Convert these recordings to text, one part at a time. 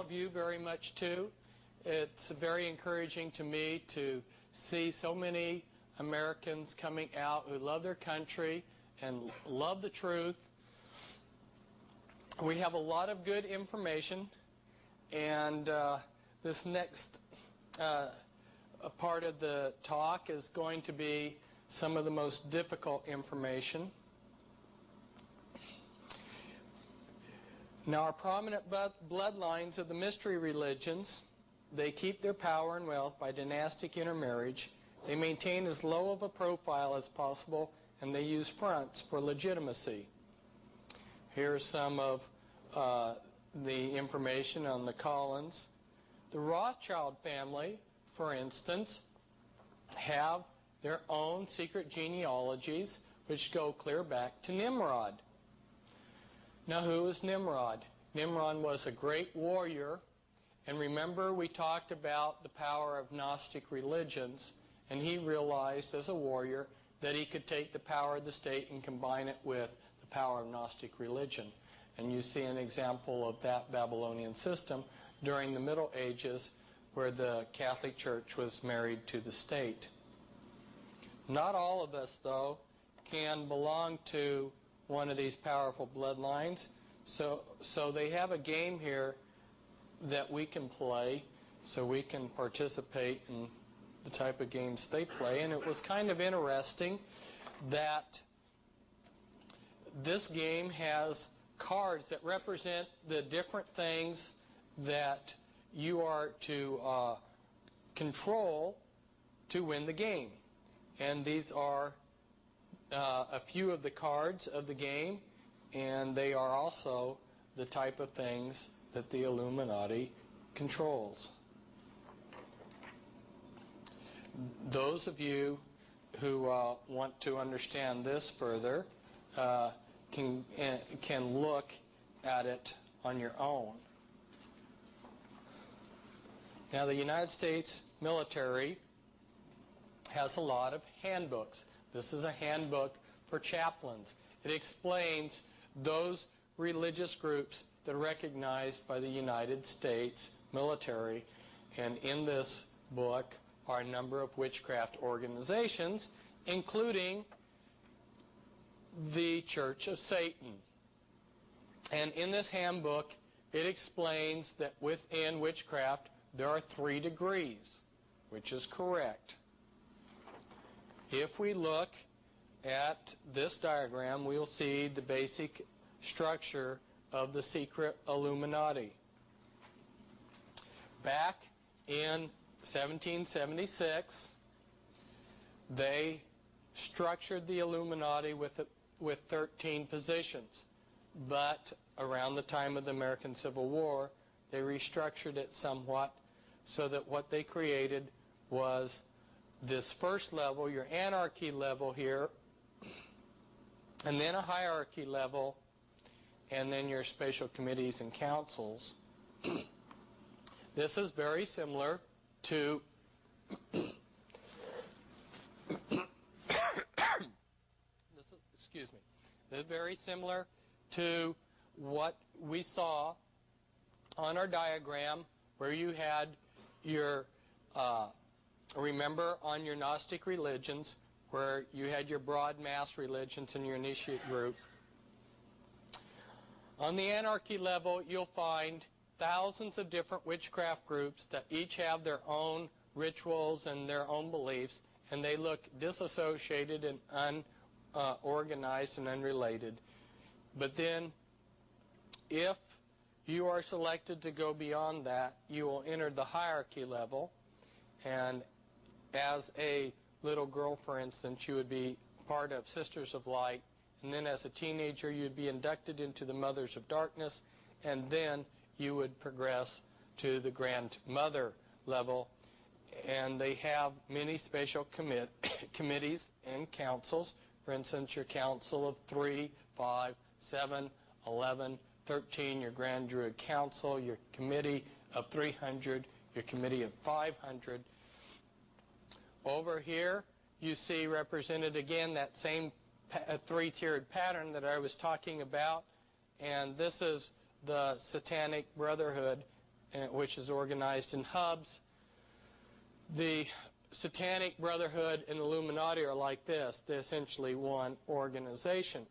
of you very much too. It's very encouraging to me to see so many Americans coming out who love their country and love the truth. We have a lot of good information, and this next part of the talk is going to be some of the most difficult information. Now, our prominent bloodlines of the mystery religions, they keep their power and wealth by dynastic intermarriage. They maintain as low of a profile as possible, and they use fronts for legitimacy. Here's some of the information on the Collins. The Rothschild family, for instance, have their own secret genealogies which go clear back to Nimrod. Now, who is Nimrod? Nimrod was a great warrior, and remember we talked about the power of Gnostic religions, and he realized as a warrior that he could take the power of the state and combine it with the power of Gnostic religion. And you see an example of that Babylonian system during the Middle Ages, where the Catholic Church was married to the state. Not all of us, though, can belong to one of these powerful bloodlines. So they have a game here that we can play, so we can participate in the type of games they play. And it was kind of interesting that this game has cards that represent the different things that you are to control to win the game. And these are a few of the cards of the game, and they are also the type of things that the Illuminati controls. Those of you who want to understand this further can look at it on your own. Now, the United States military has a lot of handbooks. This is a handbook for chaplains. It explains those religious groups that are recognized by the United States military. And in this book are a number of witchcraft organizations, including the Church of Satan. And in this handbook, it explains that within witchcraft there are 3 degrees, which is correct. If we look at this diagram, we'll see the basic structure of the secret Illuminati. Back in 1776, they structured the Illuminati with 13 positions. But around the time of the American Civil War, they restructured it somewhat so that what they created was this first level, your anarchy level here, and then a hierarchy level, and then your special committees and councils. This is very similar to This is very similar to what we saw on our diagram, where you had your remember on your Gnostic religions, where you had your broad mass religions and your initiate group. On the anarchy level, you'll find thousands of different witchcraft groups that each have their own rituals and their own beliefs, and they look disassociated and unorganized and unrelated. But then, if you are selected to go beyond that, you will enter the hierarchy level, and as a little girl, for instance, you would be part of Sisters of Light, and then as a teenager you'd be inducted into the Mothers of Darkness, and then you would progress to the Grandmother level. And they have many special committees and councils. For instance, your Council of 3, 5, 7, 11, 13, your Grand Druid Council, your Committee of 300, your Committee of 500. Over here, you see represented again that same 3-tiered pattern that I was talking about, and this is the Satanic Brotherhood, which is organized in hubs. The Satanic Brotherhood and Illuminati are like this. They're essentially one organization.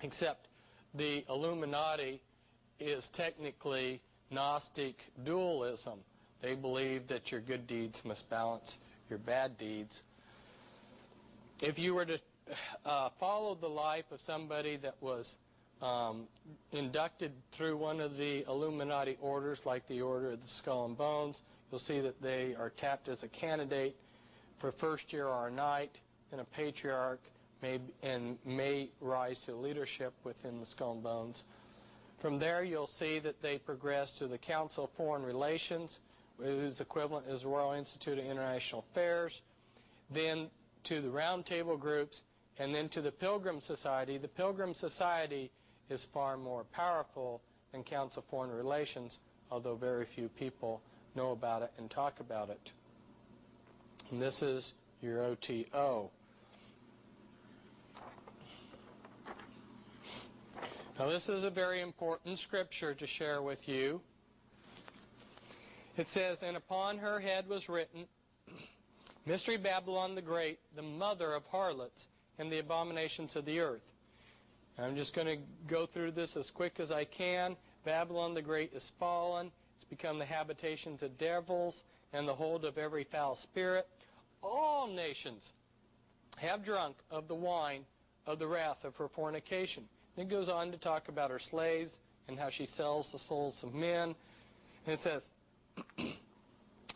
Except the Illuminati is technically Gnostic dualism. They believe that your good deeds must balance your bad deeds. If you were to follow the life of somebody that was inducted through one of the Illuminati orders, like the Order of the Skull and Bones, you'll see that they are tapped as a candidate for first year or night, and a patriarch may rise to leadership within the Skull and Bones. From there, you'll see that they progress to the Council of Foreign Relations, whose equivalent is the Royal Institute of International Affairs, then to the Round Table groups, and then to the Pilgrim Society. The Pilgrim Society is far more powerful than Council of Foreign Relations, although very few people know about it and talk about it. And this is your OTO. Now this is a very important scripture to share with you. It says, "And upon her head was written, Mystery Babylon the Great, the mother of harlots and the abominations of the earth." I'm just going to go through this as quick as I can. Babylon the Great is fallen. It's become the habitations of devils and the hold of every foul spirit. All nations have drunk of the wine of the wrath of her fornication. And it goes on to talk about her slaves and how she sells the souls of men. And it says,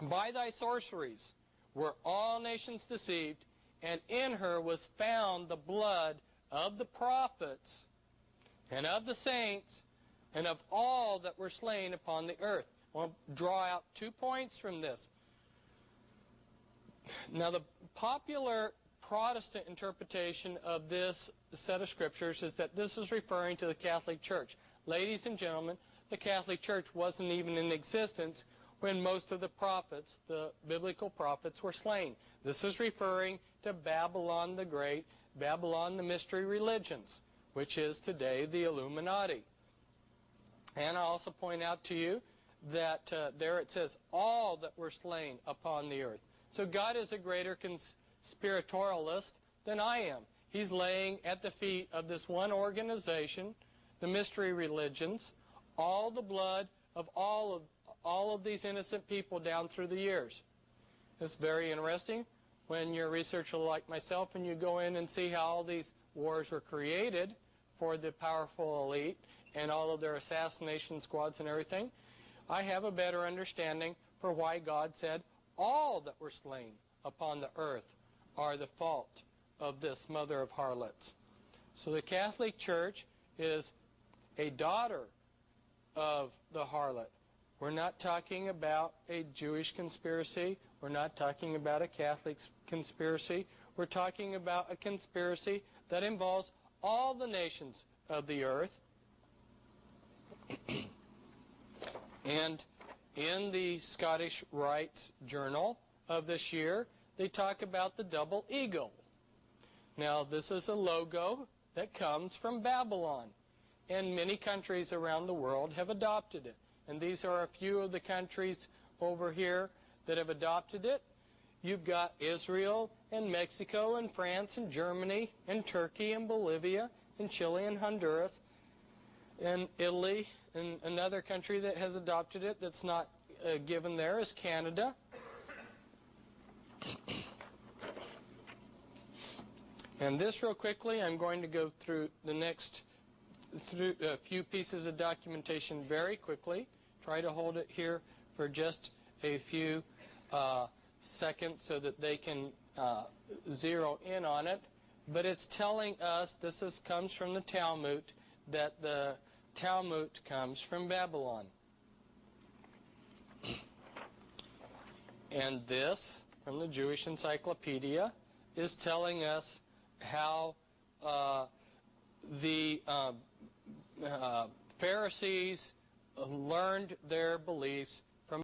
"By thy sorceries were all nations deceived, and in her was found the blood of the prophets and of the saints and of all that were slain upon the earth." I want to draw out 2 points from this. Now, the popular Protestant interpretation of this set of scriptures is that this is referring to the Catholic Church. Ladies and gentlemen, the Catholic Church wasn't even in existence when most of the prophets, the biblical prophets, were slain. This is referring to Babylon the Great, Babylon the mystery religions, which is today the Illuminati. And I also point out to you that there it says, all that were slain upon the earth. So God is a greater conspiratorialist than I am. He's laying at the feet of this one organization, the mystery religions, all the blood of all of these innocent people down through the years. It's very interesting when you're a researcher like myself and you go in and see how all these wars were created for the powerful elite and all of their assassination squads and everything. I have a better understanding for why God said all that were slain upon the earth are the fault of this mother of harlots. So the Catholic Church is a daughter of the harlot. We're not talking about a Jewish conspiracy. We're not talking about a Catholic conspiracy. We're talking about a conspiracy that involves all the nations of the earth. And in the Scottish Rites Journal of this year, they talk about the double eagle. Now, this is a logo that comes from Babylon, and many countries around the world have adopted it. And these are a few of the countries over here that have adopted it. You've got Israel and Mexico and France and Germany and Turkey and Bolivia and Chile and Honduras and Italy, and another country that has adopted it that's not given there is Canada. And this real quickly, I'm going to go through the next a few pieces of documentation very quickly. Try to hold it here for just a few seconds so that they can zero in on it. But it's telling us, comes from the Talmud, that the Talmud comes from Babylon. And this, from the Jewish Encyclopedia, is telling us how the Pharisees learned their beliefs